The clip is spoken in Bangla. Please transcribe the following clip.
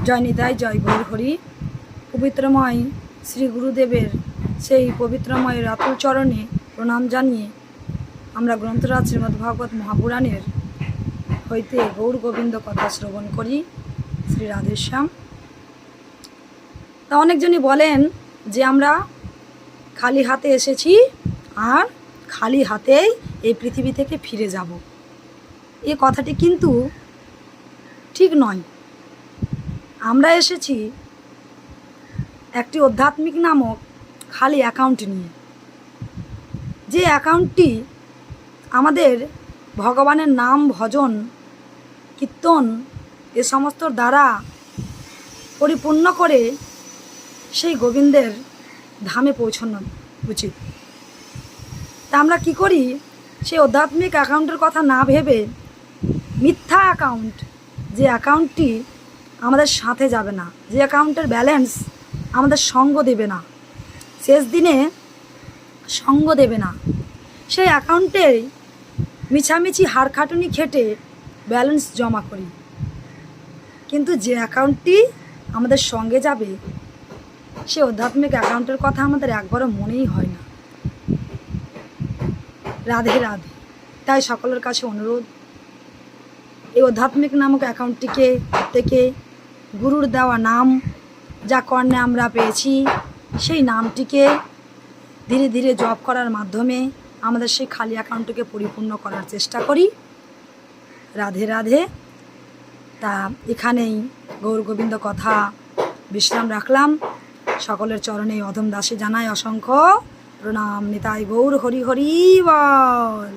জয় নিতাই, জয় গৌর হরি। পবিত্রময় শ্রী গুরুদেবের সেই পবিত্রময় রাতুল চরণে প্রণাম জানিয়ে আমরা গ্রন্থরাজ শ্রীমদ্ভাগবত মহাপুরাণের হইতে গৌর গোবিন্দ কথা শ্রবণ করি। শ্রী রাধেশ্যাম। তা অনেকজনই বলেন যে আমরা খালি হাতে এসেছি আর খালি হাতেই এই পৃথিবী থেকে ফিরে যাব। এই কথাটি কিন্তু ঠিক নয়। আমরা এসেছি একটি আধ্যাত্মিক নামক খালি অ্যাকাউন্ট নিয়ে, যে অ্যাকাউন্টটি আমাদের ভগবানের নাম ভজন কীর্তন এ সমস্তর দ্বারা পরিপূর্ণ করে সেই গোবিন্দের ধামে পৌঁছানো উচিত। তা আমরা কি করি, সেই আধ্যাত্মিক অ্যাকাউন্টের কথা না ভেবে মিথ্যা অ্যাকাউন্ট, যে অ্যাকাউন্টটি আমাদের সাথে যাবে না, যে অ্যাকাউন্টের ব্যালেন্স আমাদের সঙ্গ দেবে না, শেষ দিনে সঙ্গ দেবে না, সেই অ্যাকাউন্টে মিছামিছি হাড়খাটুনি খেটে ব্যালেন্স জমা করি। কিন্তু যে অ্যাকাউন্টটি আমাদের সঙ্গে যাবে সে আধ্যাত্মিক অ্যাকাউন্টের কথা আমাদের একবারও মনেই হয় না। রাধে রাধে। তাই সকলের কাছে অনুরোধ, এই আধ্যাত্মিক নামক অ্যাকাউন্টটিকে থেকে গুরুর দেওয়া নাম যা কর্ণে আমরা পেয়েছি সেই নামটিকে ধীরে ধীরে জপ করার মাধ্যমে আমাদের সেই খালি অ্যাকাউন্টটিকে পরিপূর্ণ করার চেষ্টা করি। রাধে রাধে। তা এখানেই গৌর গোবিন্দ কথা বিশ্রাম রাখলাম। সকলের চরণে অধম দাসে জানাই অসংখ্য প্রণাম। নিতাই গৌর হরি হরি বল।